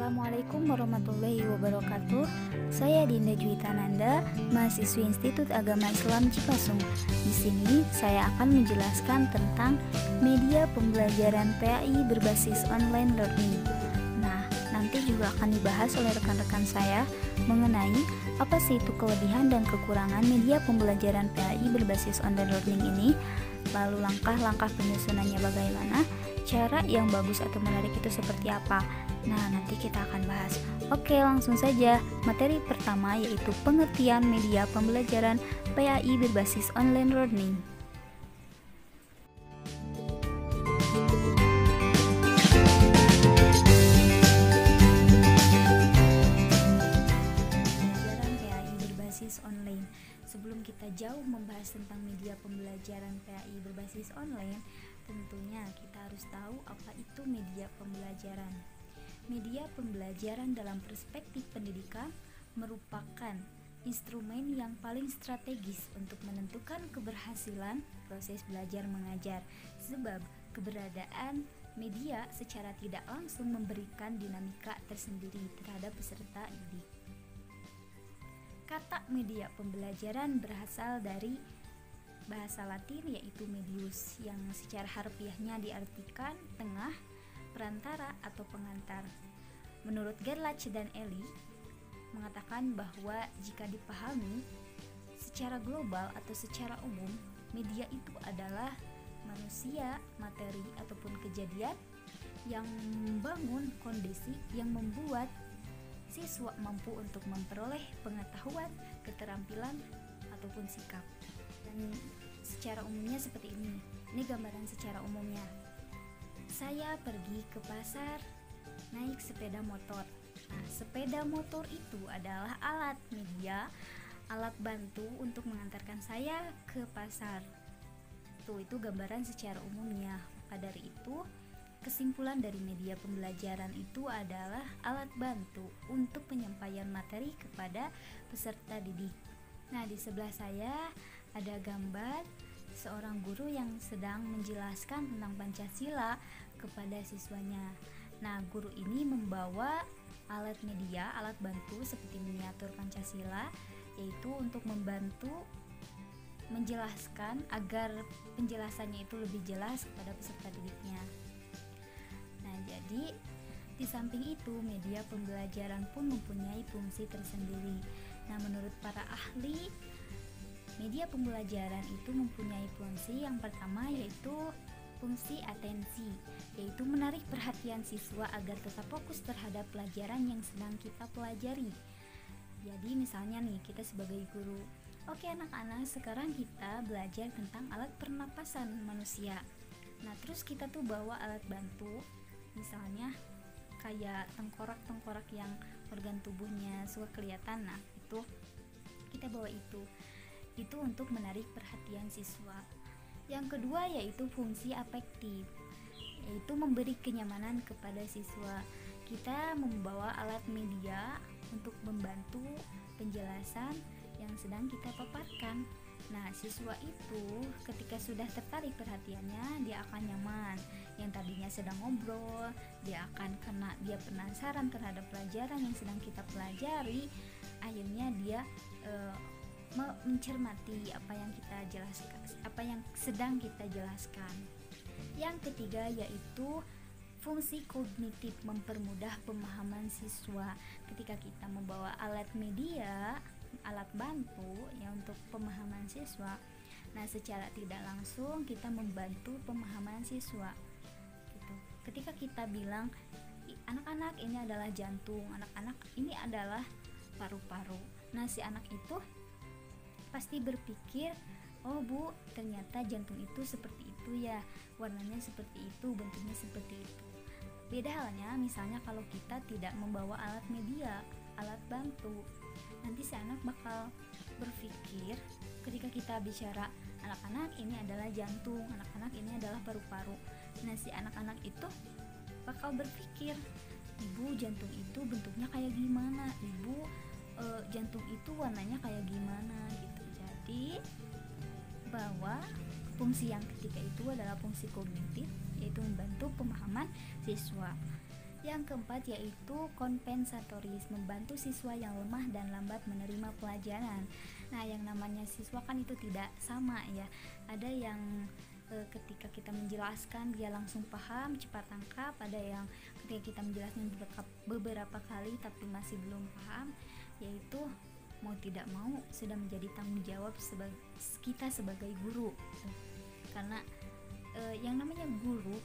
Assalamualaikum warahmatullahi wabarakatuh. Saya Dinda Juwitananda, mahasiswi Institut Agama Islam Cipasung. Di sini saya akan menjelaskan tentang media pembelajaran PAI berbasis online learning. Nah, nanti juga akan dibahas oleh rekan-rekan saya mengenai apa sih itu kelebihan dan kekurangan media pembelajaran PAI berbasis online learning ini, lalu langkah-langkah penyusunannya bagaimana, cara yang bagus atau menarik itu seperti apa. Nah, nanti kita akan bahas. Oke, langsung saja. Materi pertama yaitu pengertian media pembelajaran PAI berbasis online learning. Pembelajaran PAI berbasis online. Sebelum kita jauh membahas tentang media pembelajaran PAI berbasis online, tentunya kita harus tahu apa itu media pembelajaran. Media pembelajaran dalam perspektif pendidikan merupakan instrumen yang paling strategis untuk menentukan keberhasilan proses belajar mengajar, sebab keberadaan media secara tidak langsung memberikan dinamika tersendiri terhadap peserta didik. Kata media pembelajaran berasal dari bahasa Latin yaitu medius, yang secara harfiahnya diartikan tengah, perantara atau pengantar. Menurut Gerlach dan Eli mengatakan bahwa jika dipahami secara global atau secara umum, media itu adalah manusia, materi ataupun kejadian yang membangun kondisi yang membuat siswa mampu untuk memperoleh pengetahuan, keterampilan ataupun sikap. Dan secara umumnya seperti ini. Ini gambaran secara umumnya. Saya pergi ke pasar naik sepeda motor. Nah, sepeda motor itu adalah alat media, alat bantu untuk mengantarkan saya ke pasar. Itu gambaran secara umumnya. Maka dari itu, kesimpulan dari media pembelajaran itu adalah alat bantu untuk penyampaian materi kepada peserta didik. Nah, di sebelah saya ada gambar seorang guru yang sedang menjelaskan tentang Pancasila kepada siswanya. Nah, guru ini membawa alat media, alat bantu seperti miniatur Pancasila, yaitu untuk membantu menjelaskan agar penjelasannya itu lebih jelas kepada peserta didiknya. Nah, jadi di samping itu media pembelajaran pun mempunyai fungsi tersendiri. Nah, menurut para ahli, media pembelajaran itu mempunyai fungsi yang pertama yaitu fungsi atensi, yaitu menarik perhatian siswa agar tetap fokus terhadap pelajaran yang sedang kita pelajari. Jadi misalnya nih, kita sebagai guru, oke anak-anak, sekarang kita belajar tentang alat pernapasan manusia. Nah, terus kita tuh bawa alat bantu, misalnya kayak tengkorak-tengkorak yang organ tubuhnya suka kelihatan. Nah, itu kita bawa itu untuk menarik perhatian siswa. Yang kedua yaitu fungsi afektif, yaitu memberi kenyamanan kepada siswa. Kita membawa alat media untuk membantu penjelasan yang sedang kita paparkan. Nah, siswa itu ketika sudah tertarik perhatiannya, dia akan nyaman. Yang tadinya sedang ngobrol, karena dia penasaran terhadap pelajaran yang sedang kita pelajari, akhirnya dia mencermati apa yang kita jelaskan, apa yang sedang kita jelaskan. Yang ketiga yaitu fungsi kognitif, mempermudah pemahaman siswa. Ketika kita membawa alat media, alat bantu ya untuk pemahaman siswa, nah secara tidak langsung kita membantu pemahaman siswa. Gitu. Ketika kita bilang anak-anak ini adalah jantung, anak-anak ini adalah paru-paru. Nah, si anak itu pasti berpikir, oh bu, ternyata jantung itu seperti itu ya, warnanya seperti itu, bentuknya seperti itu. Beda halnya misalnya kalau kita tidak membawa alat media, alat bantu, nanti si anak bakal berpikir ketika kita bicara anak-anak ini adalah jantung, anak-anak ini adalah paru-paru. Nah, si anak-anak itu bakal berpikir, ibu, jantung itu bentuknya kayak gimana, ibu, jantung itu warnanya kayak gimana gitu. Jadi bahwa fungsi yang ketiga itu adalah fungsi kognitif, yaitu membantu pemahaman siswa. Yang keempat yaitu kompensatoris, membantu siswa yang lemah dan lambat menerima pelajaran. Nah, yang namanya siswa kan itu tidak sama ya. Ada yang ketika kita menjelaskan dia langsung paham, cepat tangkap. Ada yang ketika kita menjelaskan beberapa kali tapi masih belum paham, yaitu mau tidak mau sudah menjadi tanggung jawab kita sebagai guru. Karena yang namanya guru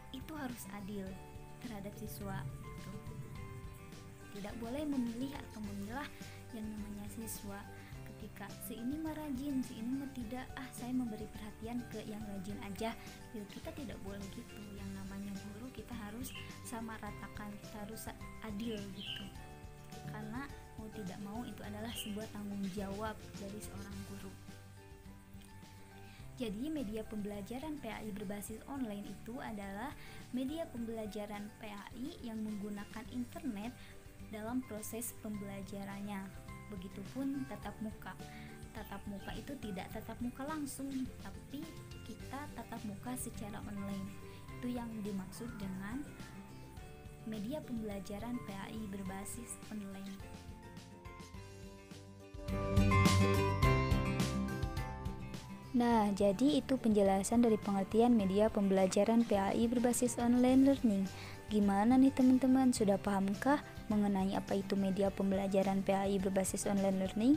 itu harus adil terhadap siswa gitu. Tidak boleh memilih atau memilah yang namanya siswa. Ketika si ini mah rajin, si ini mah tidak, saya memberi perhatian ke yang rajin aja gitu. Kita tidak boleh gitu. Yang namanya guru kita harus sama ratakan, kita harus adil gitu. Karena mau tidak mau itu adalah sebuah tanggung jawab dari seorang guru. Jadi media pembelajaran PAI berbasis online itu adalah media pembelajaran PAI yang menggunakan internet dalam proses pembelajarannya. Begitupun tatap muka. Tatap muka itu tidak tatap muka langsung, tapi kita tatap muka secara online. Itu yang dimaksud dengan media pembelajaran PAI berbasis online. Nah, jadi itu penjelasan dari pengertian media pembelajaran PAI berbasis online learning. Gimana nih teman-teman, sudah pahamkah mengenai apa itu media pembelajaran PAI berbasis online learning?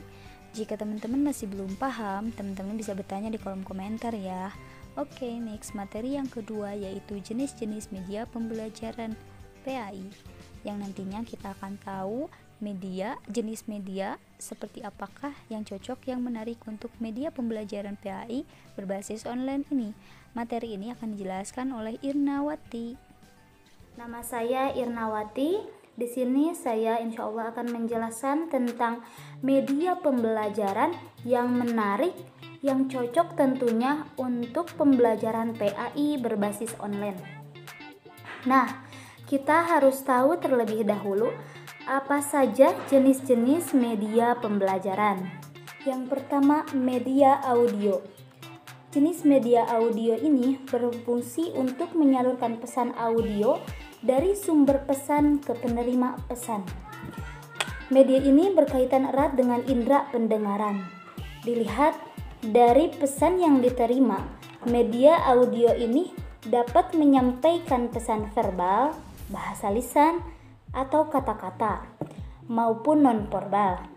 Jika teman-teman masih belum paham, teman-teman bisa bertanya di kolom komentar ya. Oke, next materi yang kedua yaitu jenis-jenis media pembelajaran PAI, yang nantinya kita akan tahu jenis media seperti apakah yang cocok, yang menarik untuk media pembelajaran PAI berbasis online ini. Materi ini akan dijelaskan oleh Irnawati. Nama saya Irnawati. Di sini saya insya Allah akan menjelaskan tentang media pembelajaran yang menarik, yang cocok tentunya untuk pembelajaran PAI berbasis online. Nah, kita harus tahu terlebih dahulu apa saja jenis-jenis media pembelajaran. Yang pertama, media audio. Jenis media audio ini berfungsi untuk menyalurkan pesan audio dari sumber pesan ke penerima pesan. Media ini berkaitan erat dengan indera pendengaran. Dilihat dari pesan yang diterima, media audio ini dapat menyampaikan pesan verbal, bahasa lisan, atau kata-kata maupun non-verbal,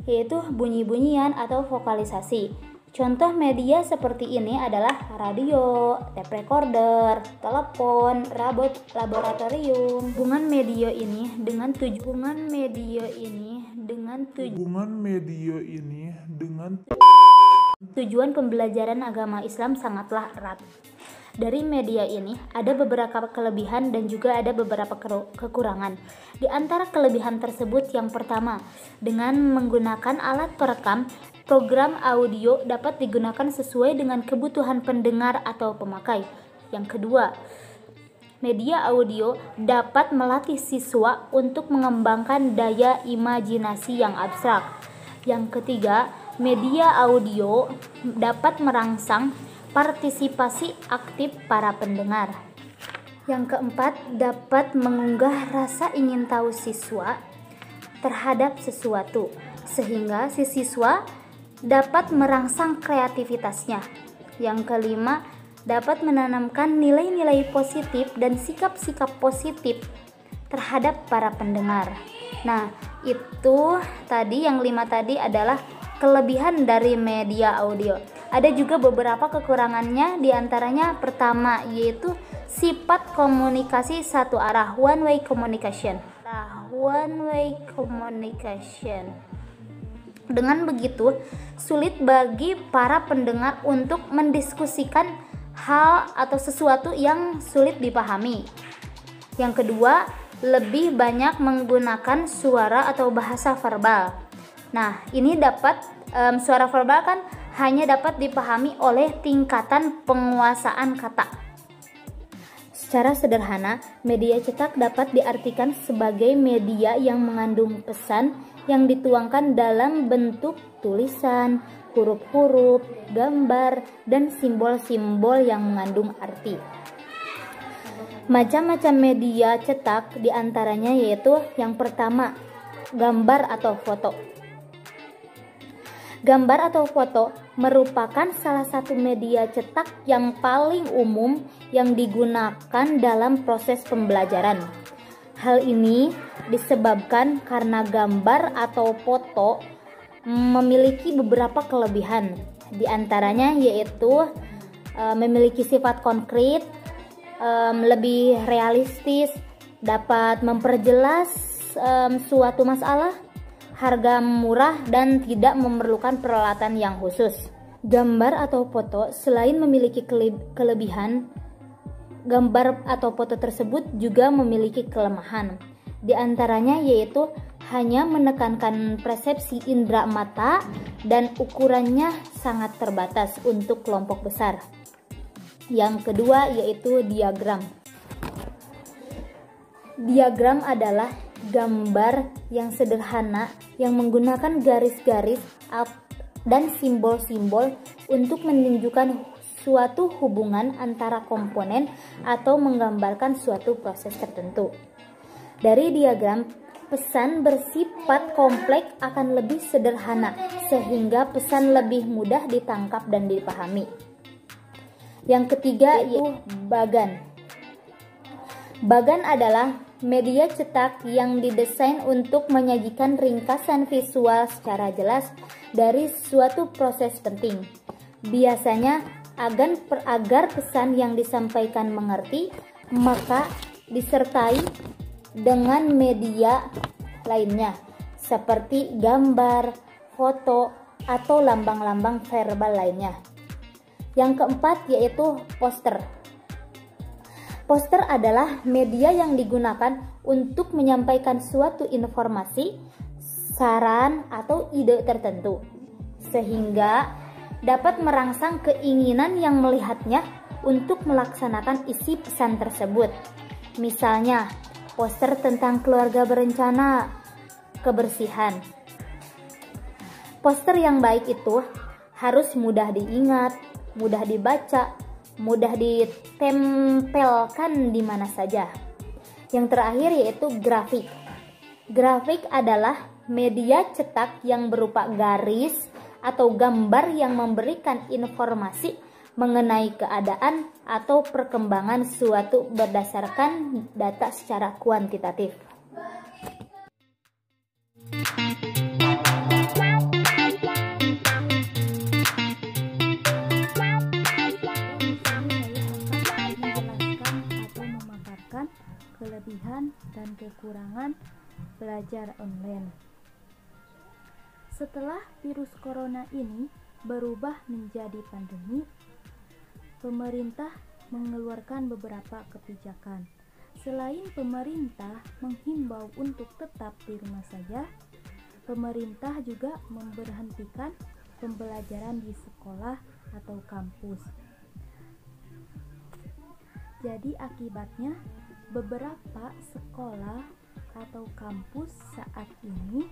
yaitu bunyi-bunyian atau vokalisasi. Contoh media seperti ini adalah radio, tape recorder, telepon, robot laboratorium. Hubungan media ini dengan tujuan pembelajaran agama Islam sangatlah erat. Dari media ini ada beberapa kelebihan dan juga ada beberapa kekurangan. Di antara kelebihan tersebut, yang pertama, dengan menggunakan alat perekam, program audio dapat digunakan sesuai dengan kebutuhan pendengar atau pemakai. Yang kedua, media audio dapat melatih siswa untuk mengembangkan daya imajinasi yang abstrak. Yang ketiga, media audio dapat merangsang partisipasi aktif para pendengar. Yang keempat, dapat mengunggah rasa ingin tahu siswa terhadap sesuatu, sehingga si siswa dapat merangsang kreativitasnya. Yang kelima, dapat menanamkan nilai-nilai positif dan sikap-sikap positif terhadap para pendengar. Nah, itu tadi yang 5 tadi adalah kelebihan dari media audio. Ada juga beberapa kekurangannya, diantaranya pertama yaitu sifat komunikasi satu arah, one way communication. Dengan begitu, sulit bagi para pendengar untuk mendiskusikan hal atau sesuatu yang sulit dipahami. Yang kedua, lebih banyak menggunakan suara atau bahasa verbal. Nah, ini suara verbal kan hanya dapat dipahami oleh tingkatan penguasaan kata. Secara sederhana, media cetak dapat diartikan sebagai media yang mengandung pesan yang dituangkan dalam bentuk tulisan, huruf-huruf, gambar, dan simbol-simbol yang mengandung arti. Macam-macam media cetak diantaranya yaitu yang pertama, gambar atau foto. Gambar atau foto merupakan salah satu media cetak yang paling umum yang digunakan dalam proses pembelajaran. Hal ini disebabkan karena gambar atau foto memiliki beberapa kelebihan. Di antaranya yaitu memiliki sifat konkret, lebih realistis, dapat memperjelas suatu masalah, harga murah, dan tidak memerlukan peralatan yang khusus. Gambar atau foto selain memiliki kelebihan, gambar atau foto tersebut juga memiliki kelemahan. Di antaranya yaitu hanya menekankan persepsi indera mata dan ukurannya sangat terbatas untuk kelompok besar. Yang kedua yaitu diagram. Diagram adalah gambar yang sederhana yang menggunakan garis-garis dan simbol-simbol untuk menunjukkan suatu hubungan antara komponen atau menggambarkan suatu proses tertentu. Dari diagram, pesan bersifat kompleks akan lebih sederhana sehingga pesan lebih mudah ditangkap dan dipahami. Yang ketiga yaitu bagan. Bagan adalah media cetak yang didesain untuk menyajikan ringkasan visual secara jelas dari suatu proses penting. Biasanya agar pesan yang disampaikan mengerti, maka disertai dengan media lainnya seperti gambar, foto, atau lambang-lambang verbal lainnya. Yang keempat yaitu poster. Poster adalah media yang digunakan untuk menyampaikan suatu informasi, saran, atau ide tertentu, sehingga dapat merangsang keinginan yang melihatnya untuk melaksanakan isi pesan tersebut. Misalnya, poster tentang keluarga berencana, kebersihan. Poster yang baik itu harus mudah diingat, mudah dibaca, mudah ditempelkan di mana saja. Yang terakhir yaitu grafik. Grafik adalah media cetak yang berupa garis atau gambar yang memberikan informasi mengenai keadaan atau perkembangan suatu berdasarkan data secara kuantitatif. Kelebihan dan kekurangan belajar online. Setelah virus corona ini berubah menjadi pandemi, pemerintah mengeluarkan beberapa kebijakan. Selain pemerintah menghimbau untuk tetap di rumah saja, pemerintah juga memberhentikan pembelajaran di sekolah atau kampus. Jadi akibatnya beberapa sekolah atau kampus saat ini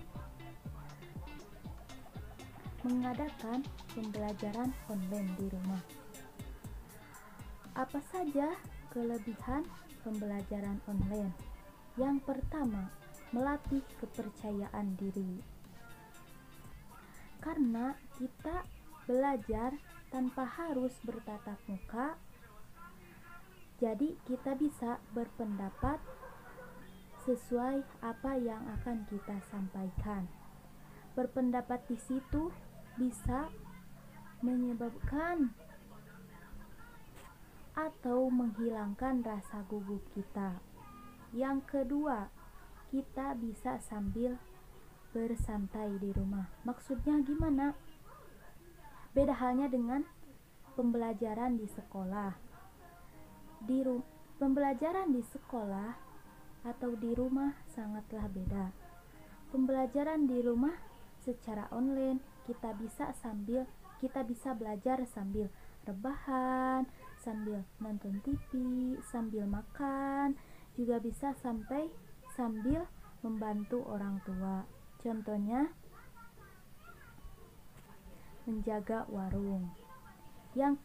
mengadakan pembelajaran online di rumah. Apa saja kelebihan pembelajaran online? Yang pertama, melatih kepercayaan diri. Karena kita belajar tanpa harus bertatap muka, jadi kita bisa berpendapat sesuai apa yang akan kita sampaikan. Berpendapat di situ bisa menyebabkan atau menghilangkan rasa gugup kita. Yang kedua, kita bisa sambil bersantai di rumah. Maksudnya gimana? Beda halnya dengan pembelajaran di sekolah. Pembelajaran di sekolah atau di rumah sangatlah beda. Pembelajaran di rumah secara online kita bisa belajar sambil rebahan, sambil nonton TV, sambil makan, juga bisa sambil membantu orang tua. Contohnya menjaga warung. Yang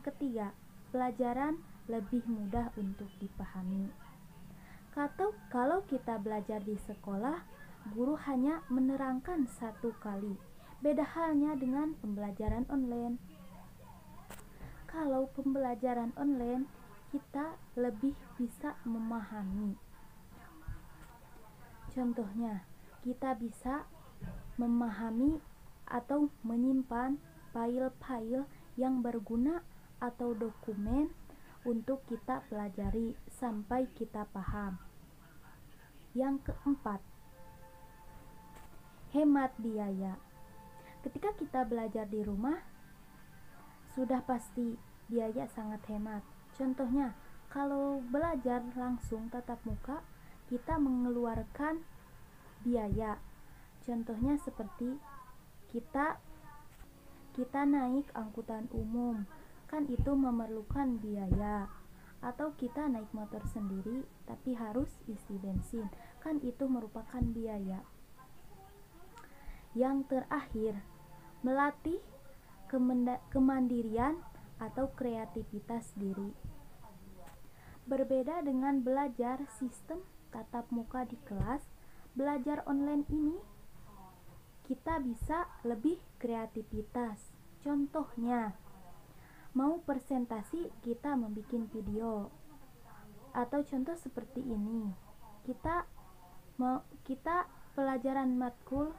ketiga, pelajaran lebih mudah untuk dipahami. Kalau kita belajar di sekolah, guru hanya menerangkan satu kali. Beda halnya dengan pembelajaran online. Kalau pembelajaran online, kita lebih bisa memahami. Contohnya, kita bisa memahami atau menyimpan file-file yang berguna atau dokumen untuk kita pelajari sampai kita paham. Yang keempat, hemat biaya. Ketika kita belajar di rumah, sudah pasti biaya sangat hemat. Contohnya, kalau belajar langsung tatap muka, kita mengeluarkan biaya. Contohnya seperti kita naik angkutan umum, kan itu memerlukan biaya. Atau kita naik motor sendiri tapi harus isi bensin, kan itu merupakan biaya. Yang terakhir, melatih kemandirian atau kreativitas diri. Berbeda dengan belajar sistem tatap muka di kelas, belajar online ini kita bisa lebih kreativitas. Contohnya, mau presentasi kita membuat video. Atau contoh seperti ini. Kita pelajaran matkul,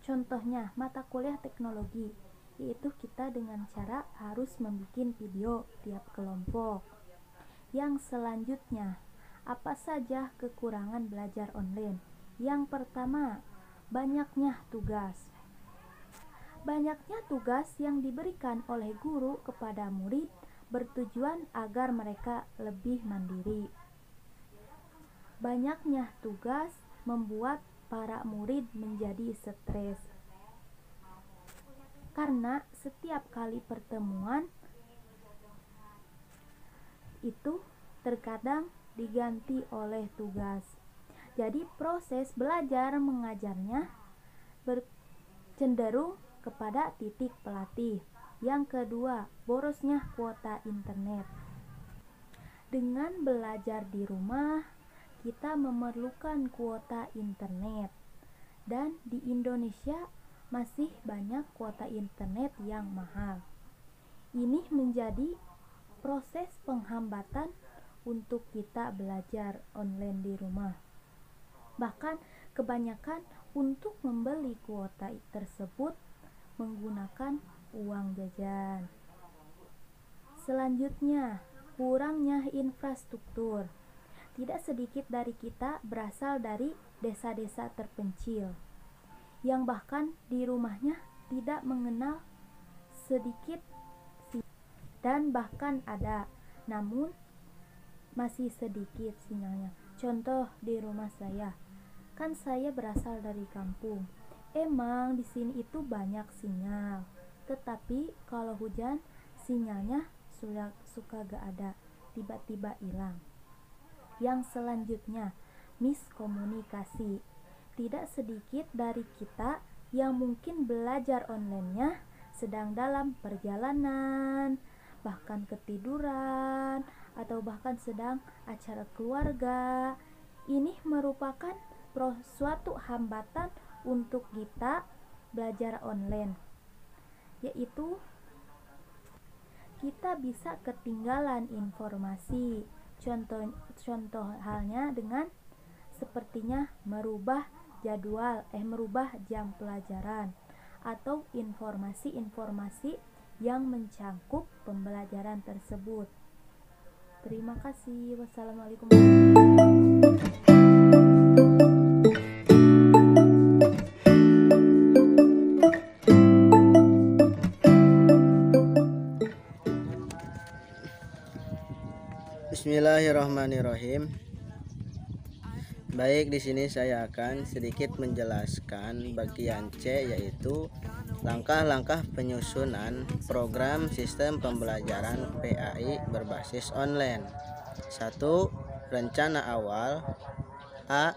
contohnya mata kuliah teknologi, yaitu kita dengan cara harus membuat video tiap kelompok. Yang selanjutnya, apa saja kekurangan belajar online? Yang pertama, banyaknya tugas. Banyaknya tugas yang diberikan oleh guru kepada murid bertujuan agar mereka lebih mandiri. Banyaknya tugas membuat para murid menjadi stres. Karena setiap kali pertemuan itu terkadang diganti oleh tugas. Jadi proses belajar mengajarnya cenderung kepada titik pelatih. Yang kedua, borosnya kuota internet. Dengan belajar di rumah, kita memerlukan kuota internet. Dan di Indonesia masih banyak kuota internet yang mahal. Ini menjadi proses penghambatan untuk kita belajar online di rumah. Bahkan kebanyakan untuk membeli kuota tersebut menggunakan uang jajan. Selanjutnya, kurangnya infrastruktur. Tidak sedikit dari kita berasal dari desa-desa terpencil, yang bahkan di rumahnya tidak mengenal sedikit dan bahkan ada, namun masih sedikit sinyalnya. Contoh di rumah saya, kan saya berasal dari kampung. Emang di sini itu banyak sinyal, tetapi kalau hujan sinyalnya suka gak ada, tiba-tiba hilang. Yang selanjutnya, miskomunikasi. Tidak sedikit dari kita yang mungkin belajar online-nya sedang dalam perjalanan, bahkan ketiduran, atau bahkan sedang acara keluarga. Ini merupakan suatu hambatan untuk kita belajar online, yaitu kita bisa ketinggalan informasi. Contoh halnya dengan sepertinya merubah jam pelajaran atau informasi-informasi yang mencangkup pembelajaran tersebut. Terima kasih. Wassalamualaikum warahmatullahi wabarakatuh. Bismillahirrahmanirrahim. Baik, di sini saya akan sedikit menjelaskan bagian C, yaitu langkah-langkah penyusunan program sistem pembelajaran PAI berbasis online. 1. Rencana awal. A.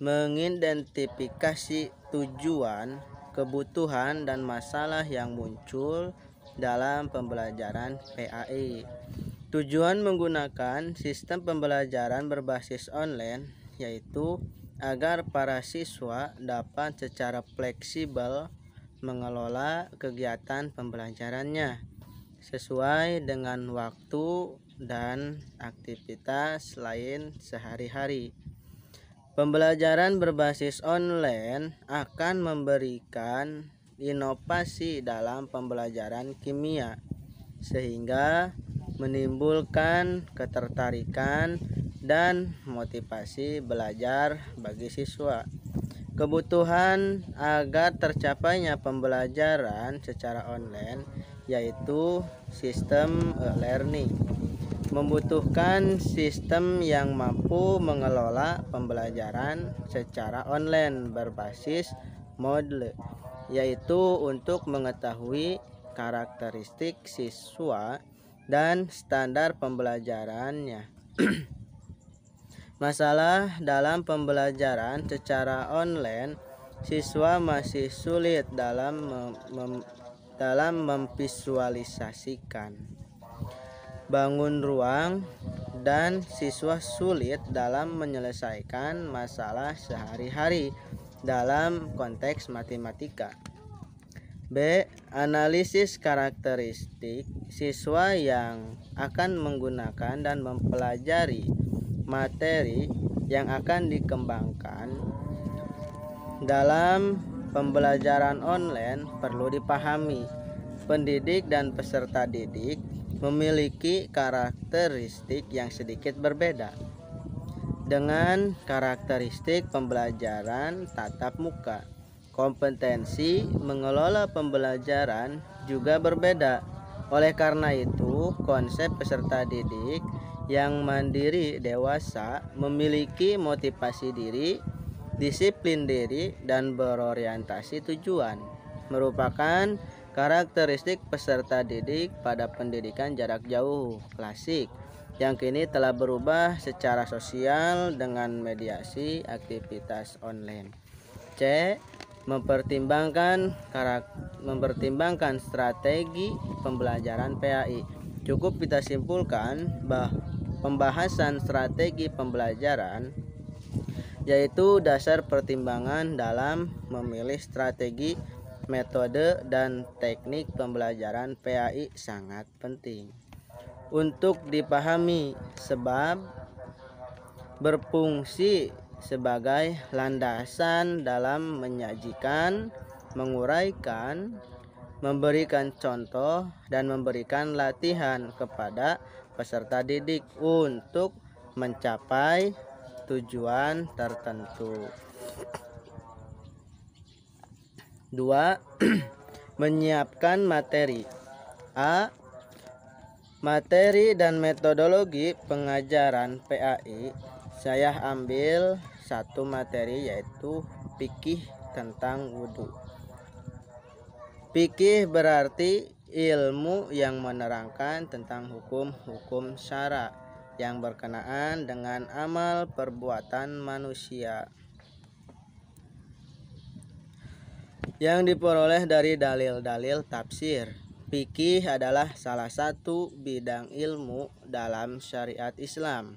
Mengidentifikasi tujuan, kebutuhan, dan masalah yang muncul dalam pembelajaran PAI. Tujuan menggunakan sistem pembelajaran berbasis online yaitu agar para siswa dapat secara fleksibel mengelola kegiatan pembelajarannya sesuai dengan waktu dan aktivitas lain sehari-hari. Pembelajaran berbasis online akan memberikan inovasi dalam pembelajaran kimia sehingga menimbulkan ketertarikan dan motivasi belajar bagi siswa. Kebutuhan agar tercapainya pembelajaran secara online yaitu sistem e-learning membutuhkan sistem yang mampu mengelola pembelajaran secara online berbasis modul, yaitu untuk mengetahui karakteristik siswa dan standar pembelajarannya. Masalah dalam pembelajaran secara online, siswa masih sulit dalam memvisualisasikan bangun ruang dan siswa sulit dalam menyelesaikan masalah sehari-hari dalam konteks matematika. B. Analisis karakteristik siswa yang akan menggunakan dan mempelajari materi yang akan dikembangkan dalam pembelajaran online perlu dipahami. Pendidik dan peserta didik memiliki karakteristik yang sedikit berbeda dengan karakteristik pembelajaran tatap muka. Kompetensi mengelola pembelajaran juga berbeda. Oleh karena itu, konsep peserta didik yang mandiri dewasa memiliki motivasi diri, disiplin diri, dan berorientasi tujuan merupakan karakteristik peserta didik pada pendidikan jarak jauh klasik yang kini telah berubah secara sosial dengan mediasi aktivitas online. C. Mempertimbangkan strategi pembelajaran PAI. Cukup kita simpulkan bahwa pembahasan strategi pembelajaran yaitu dasar pertimbangan dalam memilih strategi, metode, dan teknik pembelajaran PAI sangat penting untuk dipahami sebab berfungsi sebagai landasan dalam menyajikan, menguraikan, memberikan contoh, dan memberikan latihan kepada peserta didik untuk mencapai tujuan tertentu. 2. Menyiapkan materi. A. Materi dan metodologi pengajaran PAI. Saya ambil satu materi yaitu fikih tentang wudhu. Fikih berarti ilmu yang menerangkan tentang hukum-hukum syara yang berkenaan dengan amal perbuatan manusia yang diperoleh dari dalil-dalil tafsir. Fikih adalah salah satu bidang ilmu dalam syariat Islam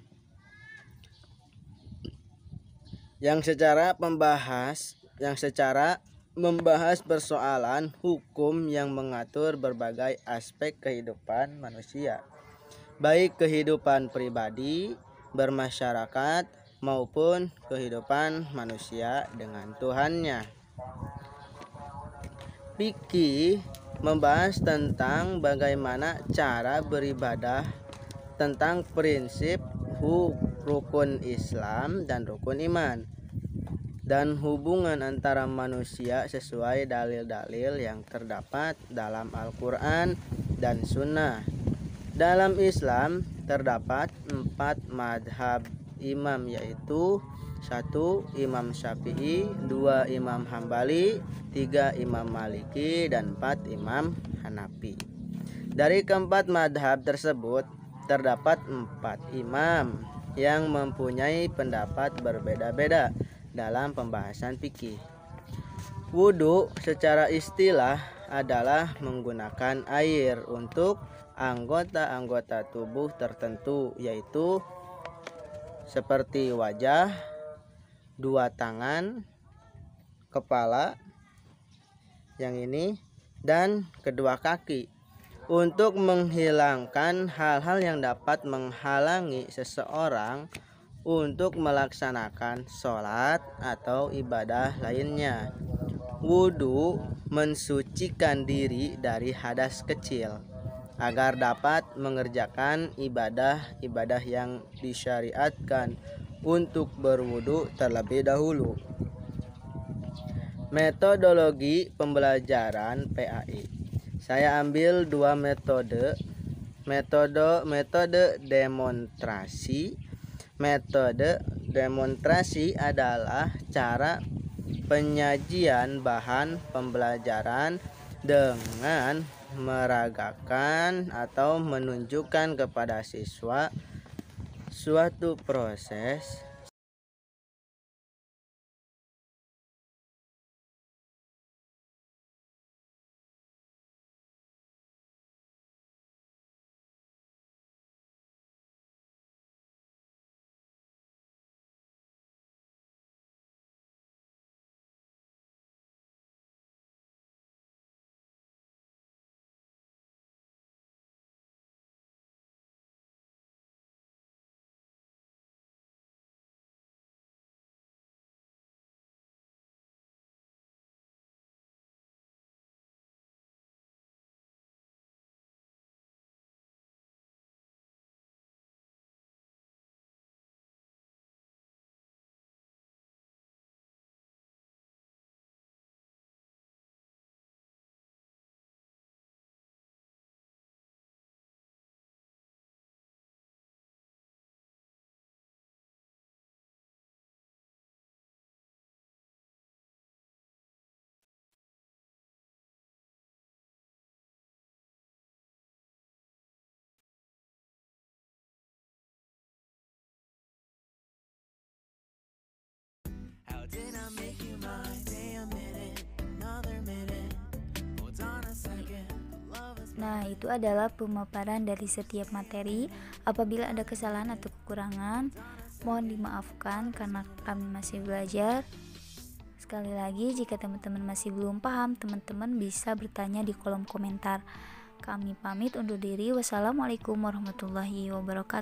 yang secara membahas persoalan hukum yang mengatur berbagai aspek kehidupan manusia, baik kehidupan pribadi, bermasyarakat, maupun kehidupan manusia dengan Tuhannya. Fikih membahas tentang bagaimana cara beribadah, tentang prinsip rukun Islam dan rukun iman, dan hubungan antara manusia sesuai dalil-dalil yang terdapat dalam Al-Quran dan Sunnah. Dalam Islam terdapat 4 madhab imam yaitu 1. Imam Syafi'i, 2. Imam Hambali, 3. Imam Maliki, dan 4. Imam Hanafi. Dari keempat madhab tersebut terdapat 4 imam yang mempunyai pendapat berbeda-beda dalam pembahasan fikih. Wudhu secara istilah adalah menggunakan air untuk anggota-anggota tubuh tertentu, yaitu seperti wajah, dua tangan, kepala, yang ini, dan kedua kaki, untuk menghilangkan hal-hal yang dapat menghalangi seseorang untuk melaksanakan sholat atau ibadah lainnya. Wudhu mensucikan diri dari hadas kecil agar dapat mengerjakan ibadah-ibadah yang disyariatkan untuk berwudhu terlebih dahulu. Metodologi pembelajaran PAI. Saya ambil dua metode demonstrasi. Metode demonstrasi adalah cara penyajian bahan pembelajaran dengan meragakan atau menunjukkan kepada siswa suatu proses Nah, itu adalah pemaparan dari setiap materi. Apabila ada kesalahan atau kekurangan, mohon dimaafkan karena kami masih belajar. Sekali lagi, jika teman-teman masih belum paham, teman-teman bisa bertanya di kolom komentar. Kami pamit undur diri. Wassalamualaikum warahmatullahi wabarakatuh.